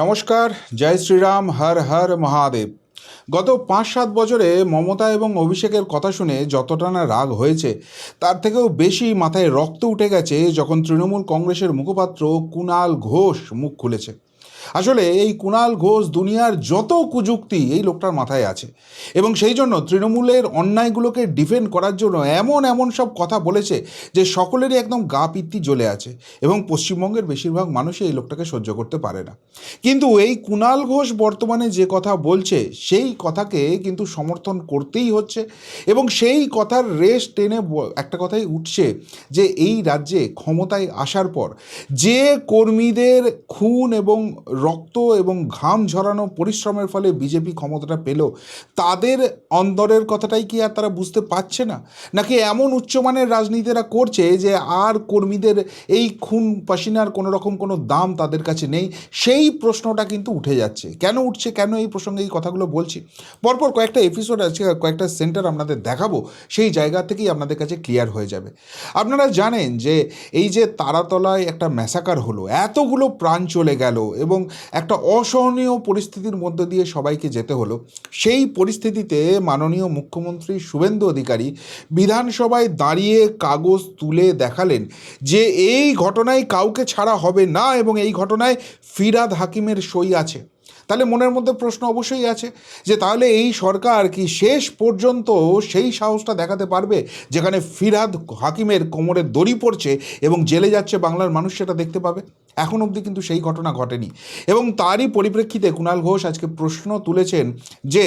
নমস্কার, জয় শ্রীরাম, হর হর মহাদেব। গত ৫-৭ বছরে মমতা এবং অভিষেকের কথা শুনে যতটা না রাগ হয়েছে, তার থেকেও বেশি মাথায় রক্ত উঠে গেছে যখন তৃণমূল কংগ্রেসের মুখপাত্র কুণাল ঘোষ মুখ খুলেছে। আসলে এই কুণাল ঘোষ দুনিয়ার যত কুযুক্তি এই লোকটার মাথায় আছে, এবং সেই জন্য তৃণমূলের অন্যায়গুলোকে ডিফেন্ড করার জন্য এমন এমন সব কথা বলেছে যে সকলেরই একদম গা পিত্তি জ্বলে আছে, এবং পশ্চিমবঙ্গের বেশিরভাগ মানুষই এই লোকটাকে সহ্য করতে পারে না। কিন্তু এই কুণাল ঘোষ বর্তমানে যে কথা বলছে সেই কথাকে কিন্তু সমর্থন করতেই হচ্ছে, এবং সেই কথার রেশ টেনে একটা কথাই উঠছে যে এই রাজ্যে ক্ষমতায় আসার পর যে কর্মীদের খুন এবং রক্ত এবং ঘাম ঝরানো পরিশ্রমের ফলে বিজেপি ক্ষমতাটা পেল, তাদের অন্দরের কথাটাই কি আর তারা বুঝতে পারছে না, নাকি এমন উচ্চমানের রাজনীতিরা করছে যে আর কর্মীদের এই খুন পাসিনার কোনো রকম কোনো দাম তাদের কাছে নেই? সেই প্রশ্নটা কিন্তু উঠে যাচ্ছে। কেন উঠছে, কেন এই প্রসঙ্গে এই কথাগুলো বলছি, পরপর কয়েকটা এপিসোড আছে, কয়েকটা সেন্টার আপনাদের দেখাবো, সেই জায়গা থেকেই আপনাদের কাছে ক্লিয়ার হয়ে যাবে। আপনারা জানেন যে এই যে তারাতলায় একটা ম্যাসাকার হলো, এতগুলো প্রাণ চলে গেল এবং একটা অসহনীয় পরিস্থিতির মধ্যে দিয়ে সবাইকে যেতে হলো, সেই পরিস্থিতিতে মাননীয় মুখ্যমন্ত্রী শুভেন্দু অধিকারী বিধানসভায় দাঁড়িয়ে কাগজ তুলে দেখালেন যে এই ঘটনায় কাউকে ছাড়া হবে না এবং এই ঘটনায় ফিরহাদ হাকিমের সই আছে। তাহলে মনের মধ্যে প্রশ্ন অবশ্যই আছে যে তাহলে এই সরকার কি শেষ পর্যন্ত সেই সাহসটা দেখাতে পারবে যেখানে ফিরহাদ হাকিমের কোমরে দড়ি পড়ছে এবং জেলে যাচ্ছে বাংলার মানুষ সেটা দেখতে পাবে? এখন অবধি কিন্তু সেই ঘটনা ঘটেনি, এবং তারই পরিপ্রেক্ষিতে কুণাল ঘোষ আজকে প্রশ্ন তুলেছেন যে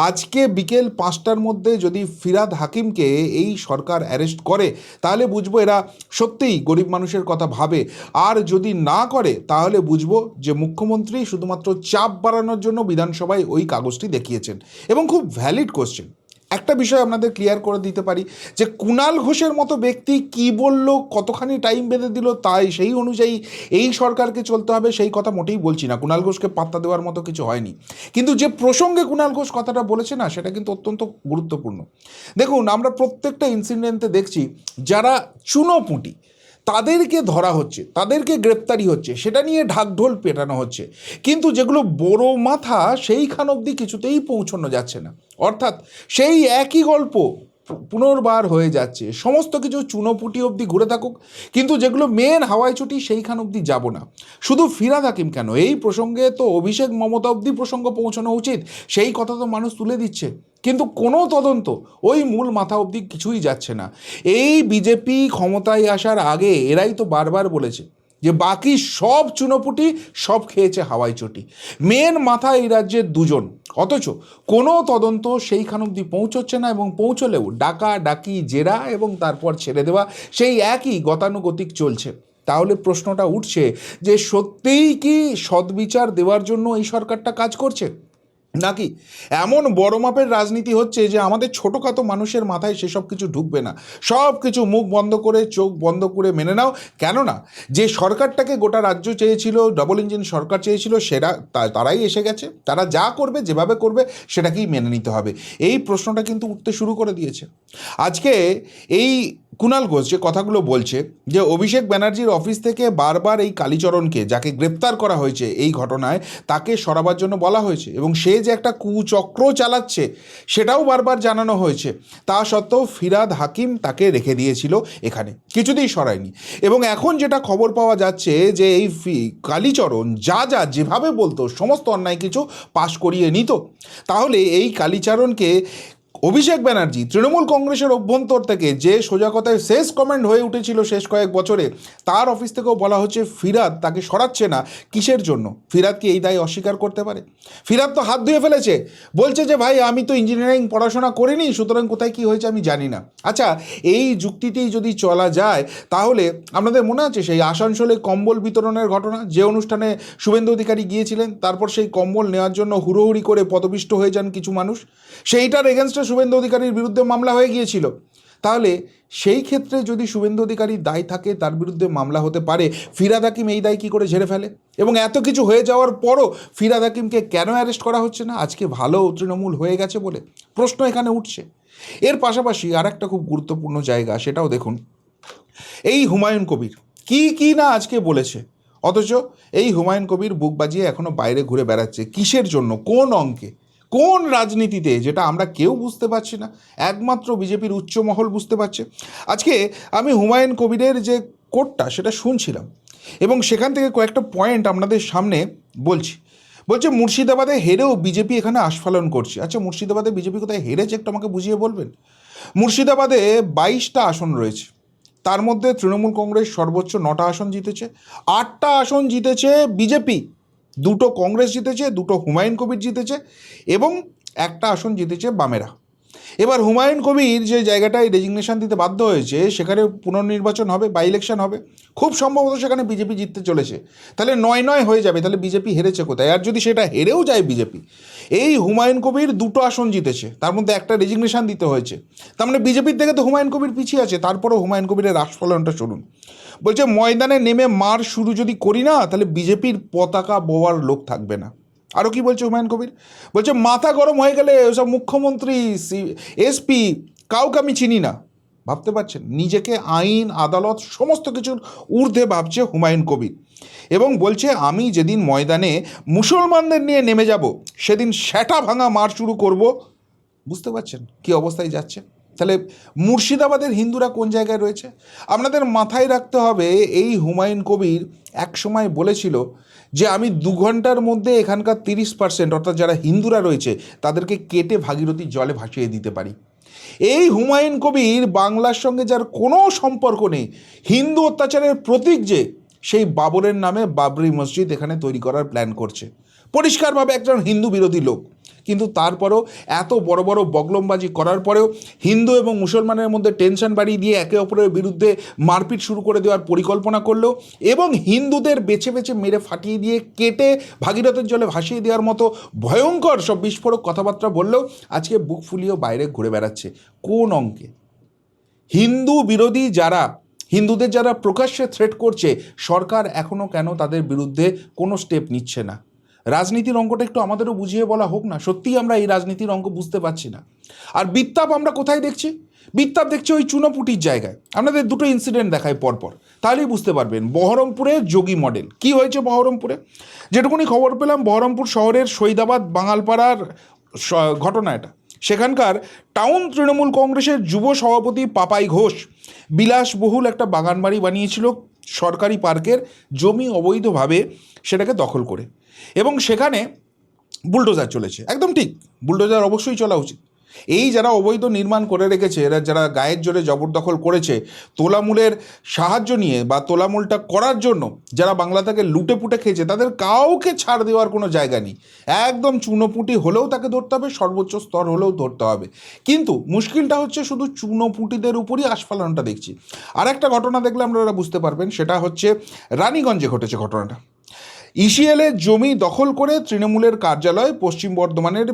আজকে বিকেল 5টার মধ্যে যদি ফিরহাদ হাকিমকে এই সরকার অ্যারেস্ট করে তাহলে বুঝবো এরা সত্যিই গরিব মানুষের কথা ভাবে, আর যদি না করে তাহলে বুঝবো যে মুখ্যমন্ত্রী শুধুমাত্র চাপ বাড়ানোর জন্য বিধানসভায় ওই কাগজটি দেখিয়েছেন। এবং খুব ভ্যালিড কোশ্চেন। একটা বিষয় আপনাদের ক্লিয়ার করে দিতে পারি যে কুণাল ঘোষের মতো ব্যক্তি কি বলল, কতখানি টাইম বেঁধে দিল, তাই সেই অনুযায়ী এই সরকারকে চলতে হবে সেই কথা মোটেই বলছি না, কুণাল ঘোষকে পাত্তা দেওয়ার মতো কিছু হয়নি। কিন্তু যে প্রসঙ্গে কুণাল ঘোষ কথাটা বলেছে না, সেটা কিন্তু অত্যন্ত গুরুত্বপূর্ণ। দেখুন, আমরা প্রত্যেকটা ইনসিডেন্টে দেখছি যারা চুনোপুঁটি তাদেরকে ধরা হচ্ছে, তাদেরকে গ্রেপ্তারি হচ্ছে, সেটা নিয়ে ঢাকঢোল পেটানো হচ্ছে, কিন্তু যেগুলো বড় মাথা সেইখান অবধি কিছুতেই পৌঁছানো যাচ্ছে না। অর্থাৎ সেই একই গল্প পুনর্বার হয়ে যাচ্ছে, সমস্ত কিছু চুনোপুটি অবধি ঘুরে থাকুক, কিন্তু যেগুলো মেন হাওয়াই চটি সেইখান অবধি যাব না। শুধু ফিরহাদ হাকিম কেন, এই প্রসঙ্গে তো অভিষেক মমতা অবধি প্রসঙ্গ পৌঁছানো উচিত, সেই কথা তো মানুষ তুলে দিচ্ছে, কিন্তু কোনো তদন্ত ওই মূল মাথা অবধি কিছুই যাচ্ছে না। এই বিজেপি ক্ষমতায় আসার আগে এরাই তো বারবার বলেছে যে বাকি সব চুনোপুটি সব খেয়েছে হাওয়াই চটি, মেন মাথা এই রাজ্যের দুজন, অথচ কোনো তদন্ত সেইখান অবধি পৌঁছচ্ছে না, এবং পৌঁছলেও ডাকা ডাকি জেরা এবং তারপর ছেড়ে দেওয়া সেই একই গতানুগতিক চলছে। তাহলে প্রশ্নটা উঠছে যে সত্যিই কি সদ্বিচার দেওয়ার জন্য এই সরকারটা কাজ করছে, নাকি এমন বড় মাপের রাজনীতি হচ্ছে যে আমাদের ছোটোখাটো মানুষের মাথায় সেসব কিছু ঢুকবে না, সব কিছু মুখ বন্ধ করে চোখ বন্ধ করে মেনে নাও। কেননা যে সরকারটাকে গোটা রাজ্য চেয়েছিল, ডবল ইঞ্জিন সরকার চেয়েছিল, সেটা তারাই এসে গেছে, তারা যা করবে যেভাবে করবে সেটাকেই মেনে নিতে হবে। এই প্রশ্নটা কিন্তু উঠতে শুরু করে দিয়েছে। আজকে এই কুণাল ঘোষ যে কথাগুলো বলছে যে অভিষেক ব্যানার্জির অফিস থেকে বারবার এই কালীচরণকে, যাকে গ্রেপ্তার করা হয়েছে এই ঘটনায়, তাকে সরাবার জন্য বলা হয়েছে, এবং সে যে একটা কুচক্র চালাচ্ছে সেটাও বারবার জানানো হয়েছে। তা সত্ত্বেও ফিরহাদ হাকিম তাকে রেখে দিয়েছিল এখানে, কিছুতেই সরায়নি। এবং এখন যেটা খবর পাওয়া যাচ্ছে যে এই কালীচরণ যা যা যেভাবে বলতো সমস্ত অন্যায় কিছু পাশ করিয়ে নিত, তাহলে এই কালীচরণকে অভিষেক ব্যানার্জি তৃণমূল কংগ্রেসের অভ্যন্তর থেকে যে সোজা কথায় শেষ কমেন্ট হয়ে উঠেছিল শেষ কয়েক বছরে, তার অফিস থেকেও বলা হচ্ছে ফিরহাদ তাকে সরাচ্ছে না। কিসের জন্য? ফিরহাদ কি এই দায় অস্বীকার করতে পারে? ফিরহাদ তো হাত ধুয়ে ফেলেছে, বলছে যে ভাই আমি তো ইঞ্জিনিয়ারিং পড়াশোনা করিনি, সুতরাং কোথায় কী হয়েছে আমি জানি না। আচ্ছা, এই যুক্তিতেই যদি চলা যায় তাহলে আপনাদের মনে আছে সেই আসানসোলে কম্বল বিতরণের ঘটনা, যে অনুষ্ঠানে শুভেন্দু অধিকারী গিয়েছিলেন, তারপর সেই কম্বল নেওয়ার জন্য হুড়োহুড়ি করে পদপিষ্ট হয়ে যান কিছু মানুষ, সেইটার এগেনস্টে শুভেন্দু অধিকারীর বিরুদ্ধে মামলা হয়ে গিয়েছিল। তাহলে সেই ক্ষেত্রে যদি শুভেন্দু অধিকারীর দায় থাকে, তার বিরুদ্ধে মামলা হতে পারে, ফিরহাদ হাকিম এই দায় কী করে ঝেড়ে ফেলে? এবং এত কিছু হয়ে যাওয়ার পরও ফিরহাদ হাকিমকে কেন অ্যারেস্ট করা হচ্ছে না? আজকে ভালো তৃণমূল হয়ে গেছে বলে প্রশ্ন এখানে উঠছে। এর পাশাপাশি আর একটা খুব গুরুত্বপূর্ণ জায়গা, সেটাও দেখুন। এই হুমায়ুন কবির কি কি না আজকে বলেছে। অথচ এই হুমায়ুন কবির বুক বাজিয়ে এখনও বাইরে ঘুরে বেড়াচ্ছে কিসের জন্য, কোন অঙ্কে, কোন রাজনীতিতে, যেটা আমরা কেউ বুঝতে পারছি না, একমাত্র বিজেপির উচ্চমহল বুঝতে পারছে। আজকে আমি হুমায়ুন কবিরের যে কোটটা সেটা শুনছিলাম এবং সেখান থেকে কয়েকটা পয়েন্ট আপনাদের সামনে বলছে মুর্শিদাবাদে হেরেও বিজেপি এখানে আস্ফালন করছে। আচ্ছা, মুর্শিদাবাদে বিজেপি কোথায় হেরেছে একটু আমাকে বুঝিয়ে বলবেন? মুর্শিদাবাদে 22টা আসন রয়েছে, তার মধ্যে তৃণমূল কংগ্রেস সর্বোচ্চ 9টা আসন জিতেছে, 8টা আসন জিতেছে বিজেপি, 2টো কংগ্রেস জিতেছে, 2টো হুমায়ুন কবির জিতেছে এবং 1টা আসন জিতেছে বামেরা। এবার হুমায়ুন কবির যে জায়গাটায় রেজিগনেশন দিতে বাধ্য হয়েছে সেখানে পুনর্নির্বাচন হবে, বাই ইলেকশন হবে, খুব সম্ভবত সেখানে বিজেপি জিততে চলেছে। তাহলে 9-9 হয়ে যাবে। তাহলে বিজেপি হেরেছে কোথায়? আর যদি সেটা হেরেও যায় বিজেপি, এই হুমায়ুন কবির 2টো আসন জিতেছে, তার মধ্যে একটা রেজিগনেশন দিতে হয়েছে, তার মানে বিজেপির থেকে তো হুমায়ুন কবির পিছিয়ে আছে। তারপরেও হুমায়ুন কবিরের আস্ফলনটা শুনুন। বলছে ময়দানে নেমে মার শুরু যদি করি না তাহলে বিজেপির পতাকা বোয়ার লোক থাকবে না। আরও কি বলছে হুমায়ুন কবির? বলছে মাথা গরম হয়ে গেলে ওসব মুখ্যমন্ত্রী, এসপি কাউকে আমি চিনি না। ভাবতে পারছেন? নিজেকে আইন আদালত সমস্ত কিছুর ঊর্ধ্বে ভাবছে হুমায়ুন কবির এবং বলছে আমি যেদিন ময়দানে মুসলমানদের নিয়ে নেমে যাব সেদিন শ্যাটা ভাঙা মার শুরু করব। বুঝতে পারছেন কী অবস্থায় যাচ্ছে? তাহলে মুর্শিদাবাদের হিন্দুরা কোন জায়গায় রয়েছে? আপনাদের মাথায় রাখতে হবে এই হুমায়ুন কবির একসময় বলেছিল যে আমি 2 ঘন্টার মধ্যে এখানকার 30% অর্থাৎ যারা হিন্দুরা রয়েছে তাদেরকে কেটে ভাগীরথীর জলে ভাসিয়ে দিতে পারি। এই হুমায়ুন কবির বাংলার সঙ্গে যার কোনো সম্পর্ক নেই, হিন্দু অত্যাচারের প্রতীক যে, সেই বাবরের নামে বাবরি মসজিদ এখানে তৈরি করার প্ল্যান করছে। পরিষ্কারভাবে একজন হিন্দু বিরোধী লোক, কিন্তু তারপরেও এত বড় বড় বগলমবাজি করার পরেও হিন্দু এবং মুসলমানের মধ্যে টেনশন বাড়িয়ে দিয়ে একে অপরের বিরুদ্ধে মারপিট শুরু করে দেওয়ার পরিকল্পনা করলো এবং হিন্দুদের বেছে বেছে মেরে ফাটিয়ে দিয়ে কেটে ভাগীরথের জলে ভাসিয়ে দেওয়ার মতো ভয়ঙ্কর সব বিস্ফোরক কথাবার্তা বললেও আজকে বুক ফুলিয়েও বাইরে ঘুরে বেড়াচ্ছে। কোন অঙ্কে? হিন্দু বিরোধী যারা, হিন্দুদের যারা প্রকাশ্যে থ্রেট করছে, সরকার এখনও কেন তাদের বিরুদ্ধে কোনো স্টেপ নিচ্ছে না? রাজনীতির অঙ্কটা একটু আমাদেরও বুঝিয়ে বলা হোক না। সত্যিই আমরা এই রাজনীতির অঙ্ক বুঝতে পারছি না। আর বিত্তাপ আমরা কোথায় দেখছি? বিত্তাপ দেখছি ওই চুনোপুটির জায়গায়। আপনাদের দুটো ইনসিডেন্ট দেখায় পরপর, তাহলেই বুঝতে পারবেন। বহরমপুরের যোগী মডেল কি হয়েছে বহরমপুরে, যেটুকুনি খবর পেলাম, বহরমপুর শহরের শহীদাবাদ বাঙালপাড়ার ঘটনা এটা। সেখানকার টাউন তৃণমূল কংগ্রেসের যুব সভাপতি পাপাই ঘোষ বিলাসবহুল একটা বাগান বাড়ি বানিয়েছিল সরকারি পার্কের জমি অবৈধভাবে সেটাকে দখল করে, এবং সেখানে বুলডোজার চলেছে। একদম ঠিক, বুলডোজার অবশ্যই চলা উচিত। এই যারা অবৈধ নির্মাণ করে রেখেছে, এরা যারা গায়ের জোরে জবরদখল করেছে, তোলামূলের সাহায্য নিয়ে বা তোলামূলটা করার জন্য যারা বাংলা থেকে লুটে পুটে খেয়েছে, তাদের কাউকে ছাড় দেওয়ার কোনো জায়গা নেই। একদম চুনোপুটি হলেও তাকে ধরতে হবে, সর্বোচ্চ স্তর হলেও ধরতে হবে। কিন্তু মুশকিলটা হচ্ছে শুধু চুনোপুটিদের উপরই আস্ফালনটা দেখছি। আর একটা ঘটনা দেখলে আপনারা বুঝতে পারবেন, সেটা হচ্ছে রানীগঞ্জে ঘটেছে ঘটনাটা। ইসিএলের জমি দখল করে তৃণমূলের কার্যালয়, পশ্চিম বর্ধমানের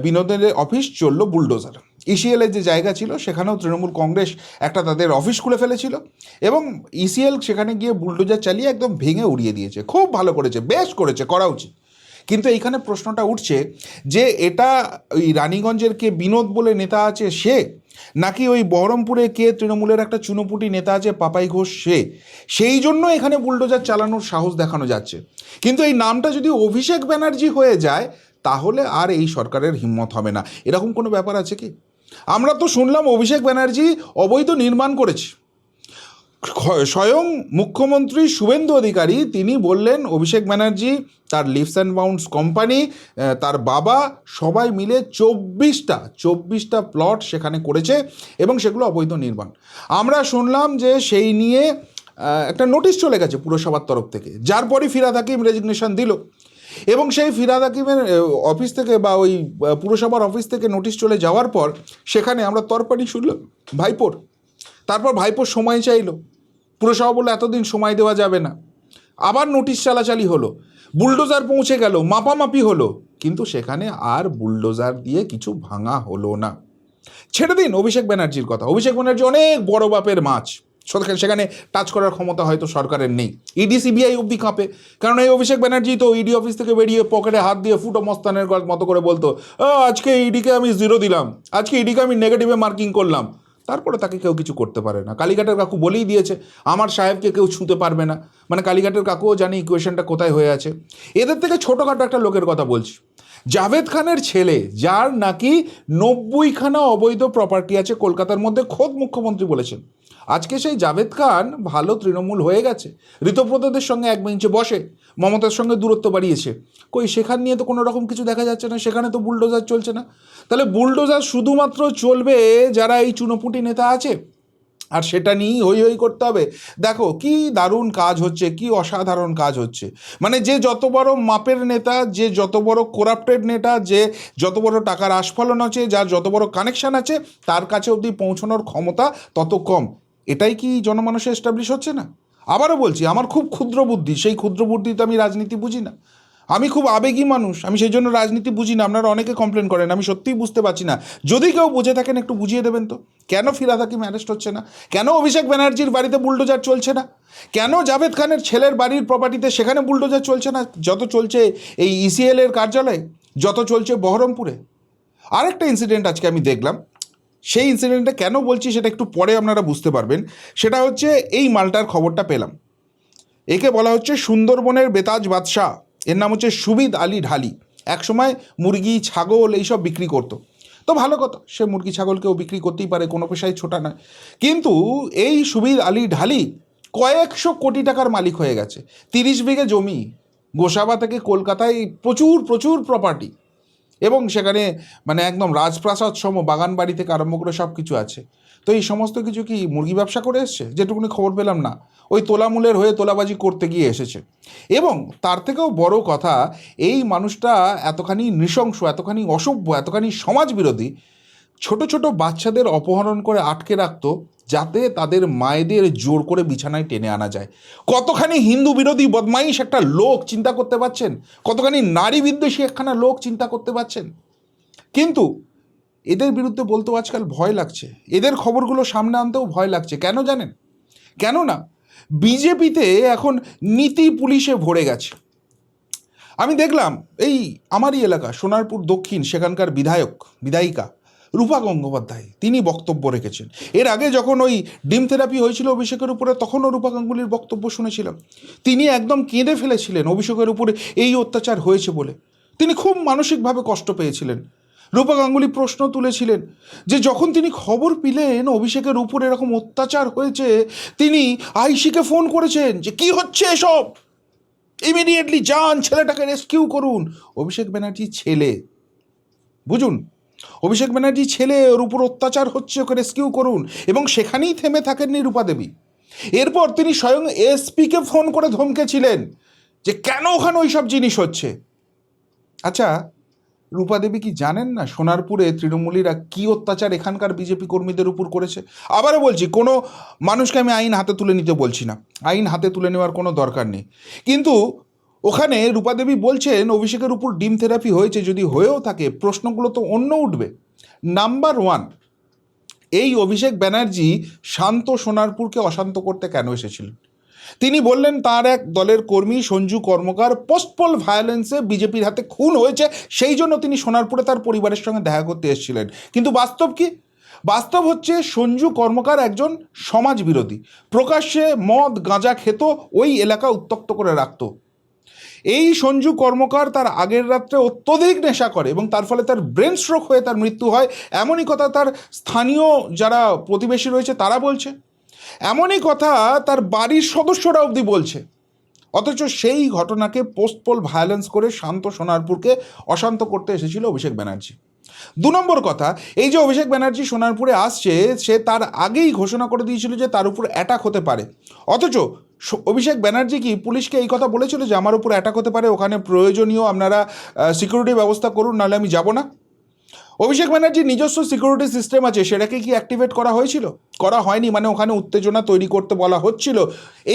বিনোদনের অফিস চলল বুলডোজার। ইসিএলের যে জায়গা ছিল সেখানেও তৃণমূল কংগ্রেস একটা তাদের অফিস খুলে ফেলেছিল এবং ইসিএল সেখানে গিয়ে বুলডোজার চালিয়ে একদম ভেঙে উড়িয়ে দিয়েছে। খুব ভালো করেছে, বেশ করেছে, করা উচিত। কিন্তু এইখানে প্রশ্নটা উঠছে যে এটা ওই রানীগঞ্জের কে বিনোদ বলে নেতা আছে সে, নাকি ওই বহরমপুরে কে তৃণমূলের একটা চুনোপুটি নেতা আছে পাপাই ঘোষ সে, সেই জন্য এখানে বুলডোজার চালানোর সাহস দেখানো যাচ্ছে। কিন্তু এই নামটা যদি অভিষেক ব্যানার্জি হয়ে যায় তাহলে আর এই সরকারের হিম্মত হবে না। এরকম কোনো ব্যাপার আছে কি? আমরা তো শুনলাম অভিষেক ব্যানার্জি অবৈধ নির্মাণ করেছে। স্বয়ং মুখ্যমন্ত্রী শুভেন্দু অধিকারী তিনি বললেন অভিষেক ব্যানার্জি, তার লিভস অ্যান্ড বাউন্ডস কোম্পানি, তার বাবা সবাই মিলে 24টা প্লট সেখানে করেছে এবং সেগুলো অবৈধ নির্মাণ। আমরা শুনলাম যে সেই নিয়ে একটা নোটিশ চলে গেছে পুরসভার তরফ থেকে, যার পরই ফিরহাদ হাকিম রেজিগনেশন দিল এবং সেই ফিরহাদ হাকিমের অফিস থেকে বা ওই পুরসভার অফিস থেকে নোটিশ চলে যাওয়ার পর সেখানে আমরা তরপানি শুনলাম ভাইপোর। তারপর ভাইপোর সময় চাইলো, পুরসভা বললো এতদিন সময় দেওয়া যাবে না, আবার নোটিশ চালাচালি হলো, বুলডোজার পৌঁছে গেল, মাপামাপি হলো, কিন্তু সেখানে আর বুলডোজার দিয়ে কিছু ভাঙা হলো না। ছেড়ে দিন অভিষেক ব্যানার্জির কথা, অভিষেক ব্যানার্জি অনেক বড় বাপের মাছ, সেখানে টাচ করার ক্ষমতা হয়তো সরকারের নেই। ইডি সিবিআই অবধি কাঁপে, কারণ এই অভিষেক ব্যানার্জি তো ইডি অফিস থেকে বেরিয়ে পকেটে হাত দিয়ে ফুটো মস্তানের মতো করে বলতো আজকে ইডিকে আমি 0 দিলাম, আজকে ইডিকে আমি নেগেটিভে মার্কিং করলাম। তারপরে তাকে কেউ কিছু করতে পারে না। কালীঘাটের কাকু বলেই দিয়েছে আমার সাহেবকে কেউ ছুঁতে পারবে না, মানে কালীঘাটের কাকুও জানি ইকুয়েশনটা কোথায় হয়ে আছে। এদের থেকে ছোটোখাটো একটা লোকের কথা বলছি, জাভেদ খানের ছেলে, যার নাকি 90খানা অবৈধ প্রপার্টি আছে কলকাতার মধ্যে, খোদ মুখ্যমন্ত্রী বলেছেন। আজকে সেই জাভেদ খান ভালো তৃণমূল হয়ে গেছে, ঋতব্রতদের সঙ্গে এক বেঞ্চে বসে, মমতার সঙ্গে দূরত্ব বাড়িয়েছে। কই সেখান নিয়ে তো কোনো রকম কিছু দেখা যাচ্ছে না, সেখানে তো বুলডোজার চলছে না। তাহলে বুলডোজার শুধুমাত্র চলবে যারা এই চুনোপুটি নেতা আছে, আর সেটা নিয়েই হই হই করতে হবে। দেখো কি দারুণ কাজ হচ্ছে, কি অসাধারণ কাজ হচ্ছে। মানে যে যত বড় মাপের নেতা, যে যত বড় করাপ্টেড নেতা, যে যত বড় টাকার আস্ফালন আছে, যার যত বড় কানেকশন আছে, তার কাছে অবধি পৌঁছানোর ক্ষমতা তত কম। এটাই কি জনমানসে এস্টাবলিশ হচ্ছে না? আবারও বলছি, আমার খুব ক্ষুদ্র বুদ্ধি, সেই ক্ষুদ্র বুদ্ধিতে আমি রাজনীতি বুঝি না, আমি খুব আবেগী মানুষ, আমি সেই জন্য রাজনীতি বুঝি না। আপনারা অনেকে কমপ্লেন করেন, আমি সত্যিই বুঝতে পারছি না। যদি কেউ বুঝে থাকেন একটু বুঝিয়ে দেবেন তো, কেন ফিরহাদ হাকিম অ্যারেস্ট হচ্ছে না? কেন অভিষেক ব্যানার্জির বাড়িতে বুলডোজার চলছে না? কেন জাভেদ খানের ছেলের বাড়ির প্রপার্টিতে সেখানে বুলডোজার চলছে না? যত চলছে এই ইসিএল এর কার্যালয়ে, যত চলছে বহরমপুরে। আরেকটা ইনসিডেন্ট আজকে আমি দেখলাম, সেই ইনসিডেন্টটা কেন বলছি সেটা একটু পরে আপনারা বুঝতে পারবেন। সেটা হচ্ছে এই মালটার খবরটা পেলাম, একে বলা হচ্ছে সুন্দরবনের বেতাজ বাদশাহ, এর নাম হচ্ছে সুবিদ আলী ঢালি। একসময় মুরগি ছাগল এইসব বিক্রি করতো, তো ভালো কথা, সে মুরগি ছাগলকেও বিক্রি করতেই পারে, কোনো পেশায় ছোটা নয়। কিন্তু এই সুবিদ আলী ঢালি কয়েকশো কোটি টাকার মালিক হয়ে গেছে। 30 বিঘে জমি, গোসাবা থেকে কলকাতায় প্রচুর প্রচুর প্রপার্টি, এবং সেখানে মানে একদম রাজপ্রাসাদ সম বাগান বাড়ি থেকে আরম্ভ করে সব কিছু আছে। তো এই সমস্ত কিছু কি মুরগি ব্যবসা করে এসছে? যেটুকুনি খবর পেলাম না, ওই তোলামূলের হয়ে তোলাবাজি করতে গিয়ে এসেছে। এবং তার থেকেও বড় কথা, এই মানুষটা এতখানি নৃশংস, এতখানি অসভ্য, এতখানি সমাজবিরোধী, ছোট ছোট বাচ্চাদের অপহরণ করে আটকে রাখতো যাতে তাদের মায়েদের জোর করে বিছানায় টেনে আনা যায়। কতখানি হিন্দু বিরোধী বদমাইশ একটা লোক, চিন্তা করতে পারছেন? কতখানি নারী বিদ্বেষী একখানা লোক, চিন্তা করতে পারছেন? কিন্তু এদের বিরুদ্ধে বলতেও আজকাল ভয় লাগছে, এদের খবরগুলো সামনে আনতেও ভয় লাগছে। কেন জানেন? কেননা বিজেপিতে এখন নীতি পুলিশে ভরে গেছে। আমি দেখলাম এই আমারই এলাকা সোনারপুর দক্ষিণ, সেখানকার বিধায়িকা রূপা গঙ্গোপাধ্যায়, তিনি বক্তব্য রেখেছেন। এর আগে যখন ওই ডিম থেরাপি হয়েছিল অভিষেকের উপরে, তখনও রূপা গাঙ্গুলির বক্তব্য শুনেছিলাম। তিনি একদম কেঁদে ফেলেছিলেন অভিষেকের উপরে এই অত্যাচার হয়েছে বলে। তিনি খুব মানসিকভাবে কষ্ট পেয়েছিলেন। রূপা গাঙ্গুলি প্রশ্ন তুলেছিলেন যে যখন তিনি খবর পেলেন অভিষেকের উপর এরকম অত্যাচার হয়েছে, তিনি আইসিকে ফোন করেছেন যে কি হচ্ছে এসব, ইমিডিয়েটলি যান, ছেলেটাকে রেস্কিউ করুন। অভিষেক ব্যানার্জি ছেলে, বুঝুন, অভিষেক ব্যানার্জি ছেলে, ওর উপর অত্যাচার হচ্ছে, ওকে রেস্কিউ করুন। এবং সেখানেই থেমে থাকেননি রূপা দেবী। এরপর তিনি স্বয়ং এসপিকে ফোন করে ধমকেছিলেন যে কেন ওখানে ওই সব জিনিস হচ্ছে। আচ্ছা, রূপা দেবী কি জানেন না সোনারপুরে তৃণমূলীরা কি অত্যাচার এখানকার বিজেপি কর্মীদের উপর করেছে? আবারও বলছি, কোনো মানুষকে আমি আইন হাতে তুলে নিতে বলছি না, আইন হাতে তুলে নেওয়ার কোনো দরকার নেই। কিন্তু ওখানে রূপা দেবী বলছেন অভিষেকের উপর ডিম থেরাপি হয়েছে, যদি হয়েও থাকে প্রশ্নগুলো তো অন্য উঠবে। নাম্বার 1, এই অভিষেক ব্যানার্জি শান্ত সোনারপুরকে অশান্ত করতে কেন এসেছিলেন? তিনি বললেন তার এক দলের কর্মী সঞ্জু কর্মকার পোস্টপল ভায়োলেন্সে বিজেপির হাতে খুন হয়েছে, সেই জন্য তিনি সোনারপুরে তার পরিবারের সঙ্গে দেখা করতে এসেছিলেন। কিন্তু বাস্তব কি? বাস্তব হচ্ছে সঞ্জু কর্মকার একজন সমাজ বিরোধী, প্রকাশ্যে মদ গাঁজা খেত, ওই এলাকা উত্তক্ত করে রাখত। এই সঞ্জু কর্মকার তার আগের রাত্রে অত্যধিক নেশা করে এবং তার ফলে তার ব্রেন স্ট্রোক হয়ে তার মৃত্যু হয়, এমনই কথা তার স্থানীয় যারা প্রতিবেশী রয়েছে তারা বলছে, এমনই কথা তার বাড়ির সদস্যরা অবধি বলছে। অথচ সেই ঘটনাকে পোস্টপোল ভায়োলেন্স করে শান্ত সোনারপুরকে অশান্ত করতে এসেছিল অভিষেক ব্যানার্জি। 2 নম্বর কথা, এই যে অভিষেক ব্যানার্জি সোনারপুরে আসছে, সে তার আগেই ঘোষণা করে দিয়েছিল যে তার উপর অ্যাটাক হতে পারে। অথচ অভিষেক ব্যানার্জি কি পুলিশকে এই কথা বলেছিল যে আমার উপর অ্যাটাক হতে পারে, ওখানে প্রয়োজনীয় আপনারা সিকিউরিটি ব্যবস্থা করুন, নাহলে আমি যাব না? অভিষেক ব্যানার্জির নিজস্ব সিকিউরিটি সিস্টেম আছে, সেটাকে কি অ্যাক্টিভেট করা হয়েছিল? করা হয়নি, মানে ওখানে উত্তেজনা তৈরি করতে বলা হচ্ছিল।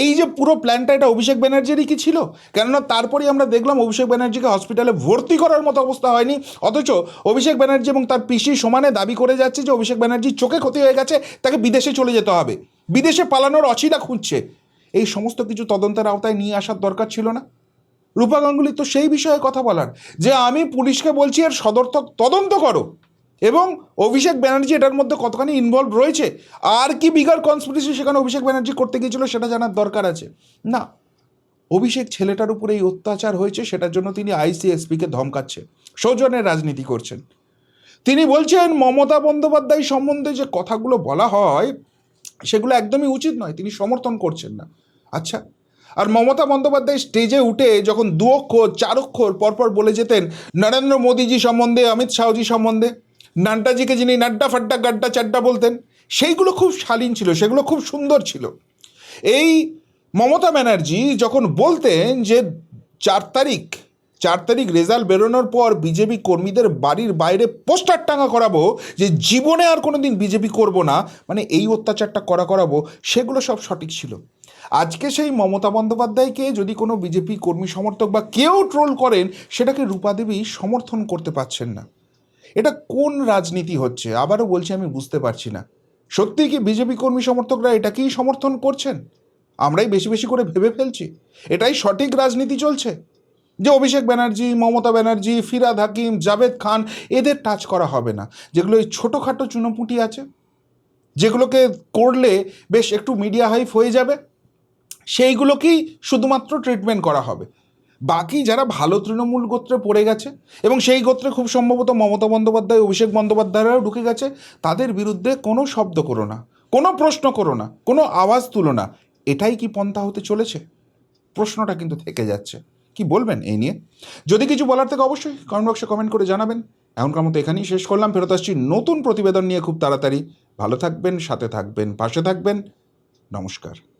এই যে পুরো প্ল্যানটা, এটা অভিষেক ব্যানার্জিরই কি ছিল? কেননা তারপরেই আমরা দেখলাম অভিষেক ব্যানার্জিকে হসপিটালে ভর্তি করার মতো অবস্থা হয়নি, অথচ অভিষেক ব্যানার্জি এবং তার পিসি সমানে দাবি করে যাচ্ছে যে অভিষেক ব্যানার্জির চোখে ক্ষতি হয়ে গেছে, তাকে বিদেশে চলে যেতে হবে, বিদেশে পালানোর অছিলা খুঁজছে। এই সমস্ত কিছু তদন্তের আওতায় নিয়ে আসার দরকার ছিল না? রূপা গাঙ্গুলি তো সেই বিষয়ে কথা বলার যে আমি পুলিশকে বলছি এর সদর্থক তদন্ত করো, এবং অভিষেক ব্যানার্জি এটার মধ্যে কতখানি ইনভলভ রয়েছে, আর কি বিগার কনস্পিরেসি সেখানে অভিষেক ব্যানার্জি করতে গিয়েছিল সেটা জানার দরকার আছে না। অভিষেক ছেলেটার উপরে এই অত্যাচার হয়েছে, সেটার জন্য তিনি আইসিএসপিকে ধমকাচ্ছে, সৌজন্যের রাজনীতি করছেন। তিনি বলছেন মমতা বন্দ্যোপাধ্যায় সম্বন্ধে যে কথাগুলো বলা হয় সেগুলো একদমই উচিত নয়, তিনি সমর্থন করছেন না। আচ্ছা, আর মমতা বন্দ্যোপাধ্যায় স্টেজে উঠে যখন 2 অক্ষর 4 অক্ষর পরপর বলে যেতেন নরেন্দ্র মোদীজি সম্বন্ধে, অমিত শাহজি সম্বন্ধে, নাড্ডাজিকে যিনি নাড্ডা ফাড্ডা গাড্ডা চাড্ডা বলতেন, সেইগুলো খুব শালীন ছিল, সেগুলো খুব সুন্দর ছিল। এই মমতা ব্যানার্জি যখন বলতেন যে 4 তারিখ রেজাল্ট বেরোনোর পর বিজেপি কর্মীদের বাড়ির বাইরে পোস্টার টাঙা করাবো যে জীবনে আর কোনো দিন বিজেপি করব না, মানে এই অত্যাচারটা করাবো, সেগুলো সব সঠিক ছিল। আজকে সেই মমতা বন্দ্যোপাধ্যায়কে যদি কোনো বিজেপি কর্মী সমর্থক বা কেউ ট্রোল করেন, সেটাকে রূপাদেবী সমর্থন করতে পারছেন না। এটা কোন রাজনীতি হচ্ছে? আবারও বলছি, আমি বুঝতে পারছি না। সত্যিই কি বিজেপি কর্মী সমর্থকরা এটাকেই সমর্থন করছেন? আমরাই বেশি বেশি করে ভেবে ফেলছি এটাই সঠিক রাজনীতি চলছে, যে অভিষেক ব্যানার্জি, মমতা ব্যানার্জি, ফিরহাদ হাকিম, জাভেদ খান, এদের টাচ করা হবে না। যেগুলো এই ছোটোখাটো চুনোপুটি আছে, যেগুলোকে করলে বেশ একটু মিডিয়া হাইপ হয়ে যাবে, সেইগুলোকেই শুধুমাত্র ট্রিটমেন্ট করা হবে। বাকি যারা ভালো তৃণমূল গোত্রে পড়ে গেছে এবং সেই গোত্রে খুব সম্ভবত মমতা বন্দ্যোপাধ্যায়, অভিষেক বন্দ্যোপাধ্যায়রাও ঢুকে গেছে, তাদের বিরুদ্ধে কোনো শব্দ করো না, কোনো প্রশ্ন করো না, কোনো আওয়াজ তুলো না। এটাই কি পন্থা হতে চলেছে? প্রশ্নটা কিন্তু থেকে যাচ্ছে। কি বলবেন এই নিয়ে? যদি কিছু বলার থেকে অবশ্যই কমেন্ট বক্সে কমেন্ট করে জানাবেন। এখনকার মতো এখানেই শেষ করলাম, ফেরত আসছি নতুন প্রতিবেদন নিয়ে খুব তাড়াতাড়ি। ভালো থাকবেন, সাথে থাকবেন, পাশে থাকবেন। নমস্কার।